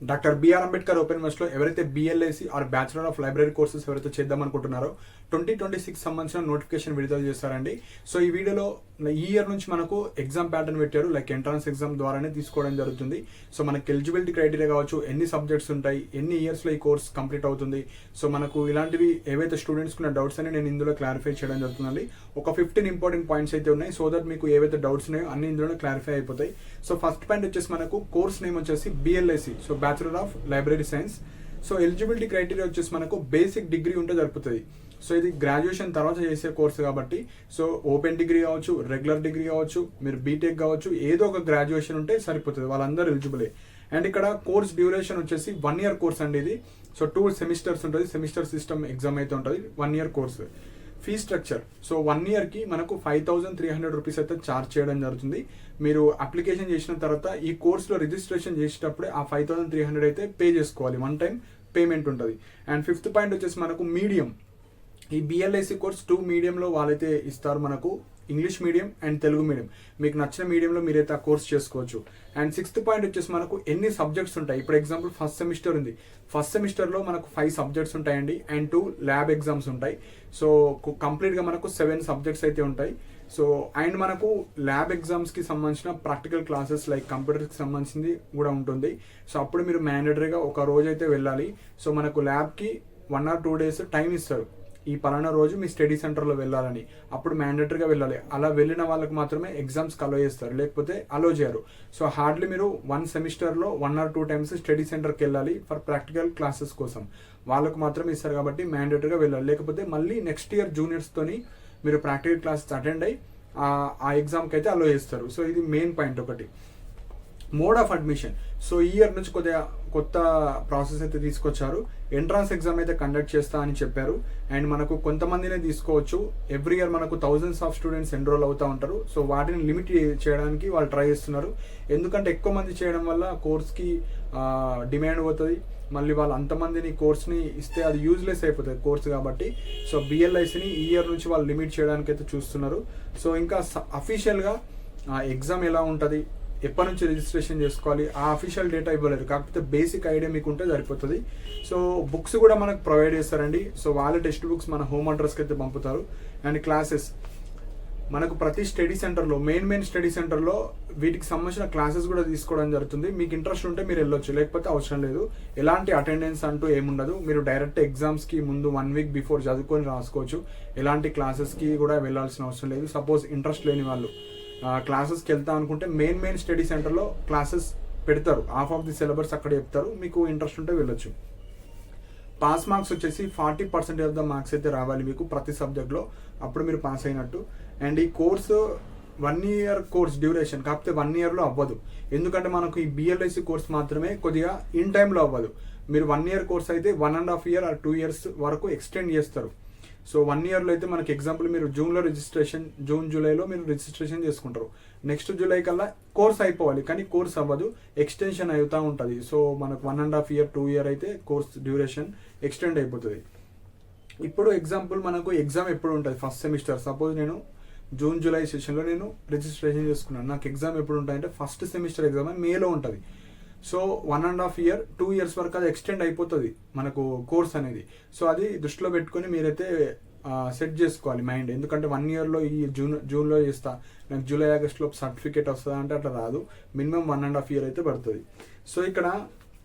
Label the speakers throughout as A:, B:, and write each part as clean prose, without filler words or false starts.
A: Doctor BR Ambedkar open యూనివర్సిటీలో ఎవరైతే BLISc or bachelor of library courses ఎవరైతే చేద్దాం అనుకుంటున్నారో 2026 సంబంధించిన నోటిఫికేషన్ విడుదల చేస్తారండి. సో ఈ వీడియోలో ఈ ఇయర్ నుంచి మనకు ఎగ్జామ్ ప్యాటర్న్ పెట్టారు, లైక్ ఎంట్రన్స్ ఎగ్జామ్ ద్వారానే తీసుకోవడం జరుగుతుంది. సో మనకి ఎలిజిబిలిటీ క్రైటీరియా కావచ్చు, ఎన్ని సబ్జెక్ట్స్ ఉంటాయి, ఎన్ని ఇయర్స్లో ఈ కోర్స్ కంప్లీట్ అవుతుంది. సో మనకు ఇలాంటివి ఏవైతే స్టూడెంట్స్కి ఉన్న డౌట్స్ అని నేను ఇందులో క్లారిఫై చేయడం జరుగుతుందండి. ఒక 15 ఇంపార్టెంట్ పాయింట్స్ అయితే ఉన్నాయి. సో దట్ మీకు ఏవైతే డౌట్స్ ఉన్నాయో అన్ని ఇందులో క్లారిఫై అయిపోతాయి. సో ఫస్ట్ పాయింట్ వచ్చేసి మనకు కోర్స్ నేమ్ వచ్చేసి BLISc, so bachelor of library science. So eligibility criteria వచ్చేసి మనకు బేసిక్ డిగ్రీ ఉంటే సరిపోతుంది. సో ఇది గ్రాడ్యుయేషన్ తర్వాత చేసే కోర్సు కాబట్టి, సో ఓపెన్ డిగ్రీ కావచ్చు, రెగ్యులర్ డిగ్రీ కావచ్చు, మీరు బీటెక్ కావచ్చు, ఏదో ఒక గ్రాడ్యుయేషన్ ఉంటే సరిపోతుంది, వాళ్ళందరూ ఎలిజిబులే. అండ్ ఇక్కడ కోర్స్ డ్యూరేషన్ వచ్చేసి 1 year కోర్స్ అండి ఇది. సో 2 సెమిస్టర్స్ ఉంటుంది, సెమిస్టర్ సిస్టమ్ ఎగ్జామ్ అయితే ఉంటుంది, 1 year course. Fee structure, so 1 yearకి మనకు 5,300 రూపీస్ అయితే ఛార్జ్ చేయడం జరుగుతుంది. మీరు అప్లికేషన్ చేసిన తర్వాత ఈ కోర్సులో రిజిస్ట్రేషన్ చేసేటప్పుడే ఆ 5,300 అయితే పే చేసుకోవాలి, 1 time పేమెంట్ ఉంటుంది. అండ్ 5th పాయింట్ వచ్చేసి మనకు మీడియం, ఈ బిఎల్ఐసి కోర్స్ 2 మీడియంలో వాళ్ళైతే ఇస్తారు మనకు, English medium and Telugu medium. మీకు నచ్చిన మీడియంలో మీరైతే ఆ కోర్స్ చేసుకోవచ్చు. అండ్ 6th పాయింట్ వచ్చేసి మనకు ఎన్ని సబ్జెక్ట్స్ ఉంటాయి. ఇప్పుడు ఎగ్జాంపుల్ ఫస్ట్ సెమిస్టర్ ఉంది, ఫస్ట్ సెమిస్టర్లో మనకు 5 సబ్జెక్ట్స్ ఉంటాయండి అండ్ 2 ల్యాబ్ ఎగ్జామ్స్ ఉంటాయి. సో కంప్లీట్గా మనకు 7 సబ్జెక్ట్స్ అయితే ఉంటాయి. సో అండ్ మనకు ల్యాబ్ ఎగ్జామ్స్కి సంబంధించిన ప్రాక్టికల్ క్లాసెస్ లైక్ కంప్యూటర్కి సంబంధించింది కూడా ఉంటుంది. సో అప్పుడు మీరు మ్యాండేటరీగా ఒక రోజు అయితే వెళ్ళాలి. సో మనకు ల్యాబ్కి 1 or 2 days టైం ఇస్తారు, ఈ పలానా రోజు మీ స్టడీ సెంటర్లో వెళ్ళాలని, అప్పుడు మ్యాండేటరీగా వెళ్ళాలి. అలా వెళ్ళిన వాళ్ళకి మాత్రమే ఎగ్జామ్స్కి అలో చేస్తారు, లేకపోతే అలో చేయరు. సో హార్డ్లీ మీరు 1 సెమిస్టర్లో 1 or 2 times స్టడీ సెంటర్కి వెళ్ళాలి ఫర్ ప్రాక్టికల్ క్లాసెస్ కోసం, వాళ్ళకు మాత్రమే ఇస్తారు కాబట్టి మ్యాండేటరీగా వెళ్ళాలి. లేకపోతే మళ్ళీ నెక్స్ట్ ఇయర్ జూనియర్స్తోని మీరు ప్రాక్టికల్ క్లాసెస్ అటెండ్ అయ్యి ఆ ఎగ్జామ్కి అయితే అలో చేస్తారు. సో ఇది మెయిన్ పాయింట్ ఒకటి. మోడ్ ఆఫ్ అడ్మిషన్, సో ఈ ఇయర్ నుంచి కొద్దిగా కొత్త ప్రాసెస్ అయితే తీసుకొచ్చారు. ఎంట్రన్స్ ఎగ్జామ్ అయితే కండక్ట్ చేస్తా అని చెప్పారు. అండ్ మనకు కొంతమందినే తీసుకోవచ్చు, ఎవ్రీ ఇయర్ మనకు థౌజండ్స్ ఆఫ్ స్టూడెంట్స్ ఎన్రోల్ అవుతూ ఉంటారు. సో వాటిని లిమిట్ చేయడానికి వాళ్ళు ట్రై చేస్తున్నారు. ఎందుకంటే ఎక్కువ మంది చేయడం వల్ల కోర్స్కి డిమాండ్ పోతుంది, మళ్ళీ వాళ్ళు అంతమందిని కోర్స్ని ఇస్తే అది యూజ్లెస్ అయిపోతుంది కోర్స్ కాబట్టి. సో బిఎల్ఐసిని ఈ ఇయర్ నుంచి వాళ్ళు లిమిట్ చేయడానికి అయితే చూస్తున్నారు. సో ఇంకా అఫీషియల్గా ఎగ్జామ్ ఎలా ఉంటుంది, ఎప్పటి నుంచి రిజిస్ట్రేషన్ చేసుకోవాలి, ఆ అఫీషియల్ డేటా ఇవ్వలేదు, కాకపోతే బేసిక్ ఐడియా మీకు ఉంటే సరిపోతుంది. సో బుక్స్ కూడా మనకు ప్రొవైడ్ చేస్తారండి. సో వాళ్ళ టెక్స్ట్ బుక్స్ మన హోమ్ అడ్రస్కి అయితే పంపుతారు. అండ్ క్లాసెస్ మనకు ప్రతి స్టడీ సెంటర్లో మెయిన్ స్టడీ సెంటర్లో వీటికి సంబంధించిన క్లాసెస్ కూడా తీసుకోవడం జరుగుతుంది. మీకు ఇంట్రెస్ట్ ఉంటే మీరు వెళ్ళొచ్చు, లేకపోతే అవసరం లేదు. ఎలాంటి అటెండెన్స్ అంటూ ఏముండదు, మీరు డైరెక్ట్ ఎగ్జామ్స్కి ముందు 1 week బిఫోర్ చదువుకొని రాసుకోవచ్చు. ఎలాంటి క్లాసెస్కి కూడా వెళ్ళాల్సిన అవసరం లేదు. సపోజ్ ఇంట్రెస్ట్ లేని వాళ్ళు క్లాసెస్కి వెళ్తా అనుకుంటే మెయిన్ స్టడీ సెంటర్లో క్లాసెస్ పెడతారు, హాఫ్ ఆఫ్ ది సిలబస్ అక్కడ చెప్తారు, మీకు ఇంట్రెస్ట్ ఉంటే వెళ్ళొచ్చు. పాస్ మార్క్స్ వచ్చేసి 40% ఆఫ్ ద మార్క్స్ అయితే రావాలి మీకు ప్రతి సబ్జెక్ట్లో, అప్పుడు మీరు పాస్ అయినట్టు. అండ్ ఈ కోర్సు 1 year కోర్స్ డ్యూరేషన్, కాకపోతే 1 yearలో అవ్వదు. ఎందుకంటే మనకు ఈ బిఎల్ఐసి కోర్స్ మాత్రమే కొద్దిగా ఇన్ టైంలో అవ్వదు. మీరు 1 year కోర్స్ అయితే 1.5 year or 2 years వరకు ఎక్స్టెండ్ చేస్తారు. సో 1 yearలో అయితే మనకి ఎగ్జాంపుల్ మీరు జూన్లో రిజిస్ట్రేషన్, జూలైలో మీరు రిజిస్ట్రేషన్ చేసుకుంటారు, నెక్స్ట్ జూలై కల్లా కోర్స్ అయిపోవాలి, కానీ కోర్స్ అవ్వదు, ఎక్స్టెన్షన్ అవుతూ ఉంటుంది. సో మనకు 1.5 year 2 year అయితే కోర్స్ డ్యూరేషన్ ఎక్స్టెండ్ అయిపోతుంది. ఇప్పుడు ఎగ్జాంపుల్ మనకు ఎగ్జామ్ ఎప్పుడు ఉంటుంది, ఫస్ట్ సెమిస్టర్ సపోజ్ నేను జూన్ జూలై సెషన్లో నేను రిజిస్ట్రేషన్ చేసుకున్నాను, నాకు ఎగ్జామ్ ఎప్పుడు ఉంటాయంటే ఫస్ట్ సెమిస్టర్ ఎగ్జామ్ మేలో ఉంటుంది. సో 1.5 year 2 years వరకు అది ఎక్స్టెండ్ అయిపోతుంది మనకు కోర్స్ అనేది. సో అది దృష్టిలో పెట్టుకొని మీరైతే సెట్ చేసుకోవాలి మైండ్. ఎందుకంటే 1 yearలో ఈ జూన్లో చేస్తా, నాకు జూలై ఆగస్ట్లో సర్టిఫికేట్ వస్తుందా అంటే అట్లా రాదు, మినిమం 1.5 year అయితే పడుతుంది. సో ఇక్కడ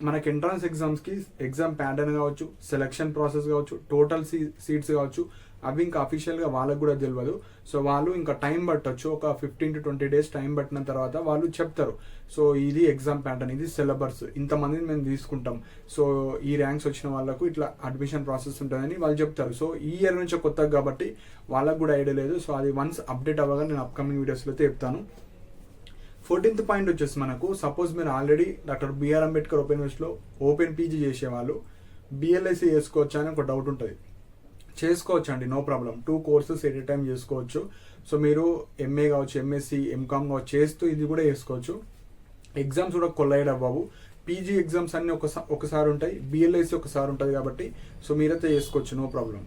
A: మనకి ఎంట్రన్స్ ఎగ్జామ్స్కి ఎగ్జామ్ ప్యాటర్న్ కావచ్చు, సెలక్షన్ ప్రాసెస్ కావచ్చు, టోటల్ సీట్స్ కావచ్చు, అవి ఇంకా అఫీషియల్గా వాళ్ళకు కూడా తెలియదు. సో వాళ్ళు ఇంకా టైం పట్టవచ్చు, ఒక 15 to 20 days టైం పట్టిన తర్వాత వాళ్ళు చెప్తారు. సో ఇది ఎగ్జామ్ ప్యాటర్న్, ఇది సిలబస్, ఇంతమందిని మేము తీసుకుంటాం, సో ఈ ర్యాంక్స్ వచ్చిన వాళ్ళకు ఇట్లా అడ్మిషన్ ప్రాసెస్ ఉంటుందని వాళ్ళు చెప్తారు. సో ఈ ఇయర్ నుంచి కొత్తగా కాబట్టి వాళ్ళకు కూడా ఐడియా లేదు. సో అది వన్స్ అప్డేట్ అవ్వగా నేను అప్కమింగ్ వీడియోస్లో అయితే చెప్తాను. 14th పాయింట్ వచ్చేసి మనకు సపోజ్ మీరు already doctor BR Ambedkar open యూనివర్సిటీలో ఓపెన్ పీజీ చేసేవాళ్ళు బిఎల్ఐసి చేసుకోవచ్చా అని ఒక డౌట్ ఉంటుంది. చేసుకోవచ్చు అండి, no problem. 2 courses at a time చేసుకోవచ్చు. సో మీరు ఎంఏ కావచ్చు, ఎంఎస్సి, ఎంకామ్ కావచ్చు చేస్తూ ఇది కూడా చేసుకోవచ్చు. ఎగ్జామ్స్ కూడా కొల్లైడ్ అవ్వవు. పీజీ ఎగ్జామ్స్ అన్నీ ఒకసారి ఉంటాయి, బిఎల్ఐసి ఒకసారి ఉంటుంది కాబట్టి సో మీరైతే చేసుకోవచ్చు, no problem.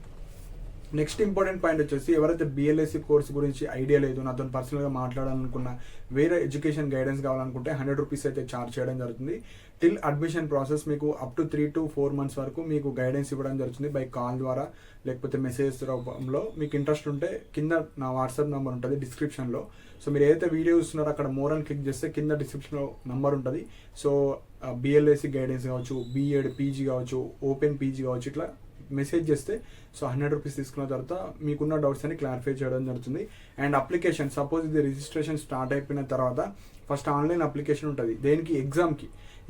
A: Next important point వచ్చేసి ఎవరైతే బిఎల్ఎస్సి కోర్స్ గురించి ఐడియా లేదు, నాతో పర్సనల్గా మాట్లాడాలనుకున్న, వేరే ఎడ్యుకేషన్ గైడెన్స్ కావాలనుకుంటే 100 రూపీస్ అయితే ఛార్జ్ చేయడం జరుగుతుంది. టిల్ అడ్మిషన్ ప్రాసెస్ మీకు అప్ టు 3 to 4 months వరకు మీకు గైడెన్స్ ఇవ్వడం జరుగుతుంది బై కాల్ ద్వారా లేకపోతే మెసేజ్ రూపంలో. మీకు ఇంట్రెస్ట్ ఉంటే కింద నా వాట్సాప్ నెంబర్ ఉంటుంది డిస్క్రిప్షన్లో. సో మీరు ఏదైతే వీడియో చూస్తున్నారో అక్కడ మోర్ అని క్లిక్ చేస్తే కింద డిస్క్రిప్షన్లో నంబర్ ఉంటుంది. సో బిఎల్ఎస్సి గైడెన్స్ కావచ్చు, బిఎడ్ పీజీ కావచ్చు, ఓపెన్ పీజీ కావచ్చు, ఇట్లా మెసేజ్ చేస్తే సో 100 రూపీస్ తీసుకున్న తర్వాత మీకున్న డౌట్స్ అని క్లారిఫై చేయడం జరుగుతుంది. అండ్ అప్లికేషన్ సపోజ్ ఇది రిజిస్ట్రేషన్ స్టార్ట్ అయిపోయిన తర్వాత ఫస్ట్ ఆన్లైన్ అప్లికేషన్ ఉంటుంది. దేనికి?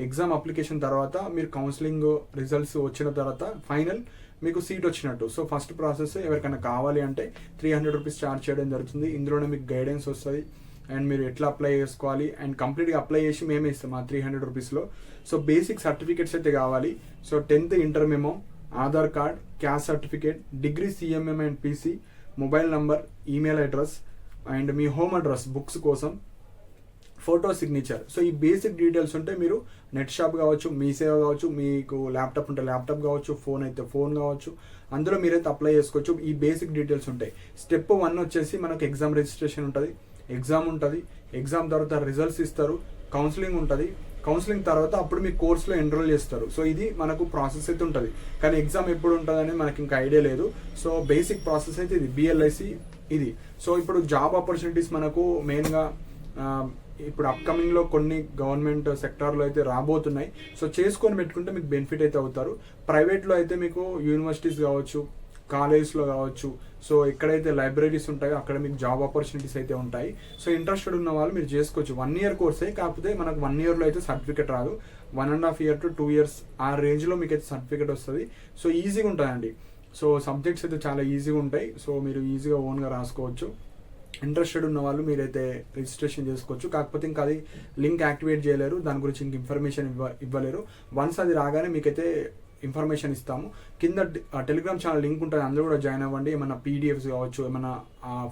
A: ఎగ్జామ్ అప్లికేషన్ తర్వాత మీరు కౌన్సిలింగ్ రిజల్ట్స్ వచ్చిన తర్వాత ఫైనల్ మీకు సీట్ వచ్చినట్టు. సో ఫస్ట్ ప్రాసెస్ ఎవరికైనా కావాలి అంటే 300 రూపీస్ ఛార్జ్ చేయడం జరుగుతుంది. ఇందులోనే మీకు గైడెన్స్ వస్తుంది అండ్ మీరు ఎట్లా అప్లై చేసుకోవాలి అండ్ కంప్లీట్గా అప్లై చేసి మేమే ఇస్తాం ఆ 300 రూపీస్లో. సో బేసిక్ సర్టిఫికేట్స్ అయితే కావాలి. So 10th inter memo, Aadhaar card, caste certificate, degree CMM and PC, mobile number, email address and me home address books కోసం, ఫోటో సిగ్నేచర్. సో ఈ బేసిక్ డీటెయిల్స్ ఉంటే మీరు నెట్ షాప్ కావచ్చు, మీ సేవ కావచ్చు, మీకు ల్యాప్టాప్ ఉంటే ల్యాప్టాప్ కావచ్చు, ఫోన్ అయితే ఫోన్ కావచ్చు, అందులో మీరైతే అప్లై చేసుకోవచ్చు. ఈ బేసిక్ డీటెయిల్స్ ఉంటాయి. స్టెప్ 1 వచ్చేసి మనకు ఎగ్జామ్ రిజిస్ట్రేషన్ ఉంటుంది, ఎగ్జామ్ తర్వాత రిజల్ట్స్ ఇస్తారు, కౌన్సిలింగ్ ఉంటుంది, కౌన్సిలింగ్ తర్వాత అప్పుడు మీ కోర్సులో ఎన్రోల్ చేస్తారు. సో ఇది మనకు ప్రాసెస్ అయితే ఉంటుంది. కానీ ఎగ్జామ్ ఎప్పుడు ఉంటుంది అనేది మనకి ఇంకా ఐడియా లేదు. సో బేసిక్ ప్రాసెస్ అయితే ఇది బిఎల్ఐసి ఇది. సో ఇప్పుడు జాబ్ ఆపర్చునిటీస్ మనకు మెయిన్గా ఇప్పుడు అప్కమింగ్లో కొన్ని గవర్నమెంట్ సెక్టార్లో అయితే రాబోతున్నాయి. సో చేసుకొని పెట్టుకుంటే మీకు బెనిఫిట్ అయితే అవుతారు. ప్రైవేట్లో అయితే మీకు యూనివర్సిటీస్ కావచ్చు, కాలేజ్లో కావచ్చు, సో ఎక్కడైతే లైబ్రరీస్ ఉంటాయో అక్కడ మీకు జాబ్ ఆపర్చునిటీస్ అయితే ఉంటాయి. సో ఇంట్రెస్టెడ్ ఉన్న వాళ్ళు మీరు చేసుకోవచ్చు. 1 year కోర్సే, కాకపోతే మనకు 1 yearలో అయితే సర్టిఫికేట్ రాదు. 1.5 year to 2 years ఆ రేంజ్లో మీకు అయితే సర్టిఫికేట్ వస్తుంది. సో ఈజీగా ఉంటుందండి. సో సబ్జెక్ట్స్ అయితే చాలా ఈజీగా ఉంటాయి. సో మీరు ఈజీగా ఓన్గా రాసుకోవచ్చు. ఇంట్రెస్టెడ్ ఉన్న వాళ్ళు మీరైతే రిజిస్ట్రేషన్ చేసుకోవచ్చు. కాకపోతే ఇంకా అది లింక్ యాక్టివేట్ చేయలేరు, దాని గురించి ఇంక ఇన్ఫర్మేషన్ ఇవ్వలేరు. వన్స్ అది రాగానే మీకైతే ఇన్ఫర్మేషన్ ఇస్తాము. కింద టెలిగ్రామ్ ఛానల్ లింక్ ఉంటుంది, అందులో కూడా జాయిన్ అవ్వండి. ఏమైనా పీడిఎఫ్స్ కావచ్చు, ఏమైనా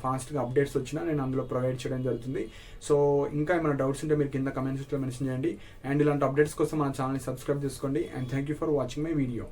A: ఫాస్ట్గా అప్డేట్స్ వచ్చినా నేను అందులో ప్రొవైడ్ చేయడం జరుగుతుంది. సో ఇంకా ఏమైనా డౌట్స్ ఉంటే మీరు కింద కమెంట్స్లో మెన్షన్ చేయండి. అండ్ ఇలాంటి అప్డేట్స్ కోసం మన ఛానల్ని సబ్స్క్రైబ్ చేసుకోండి. And thank you for watching my video.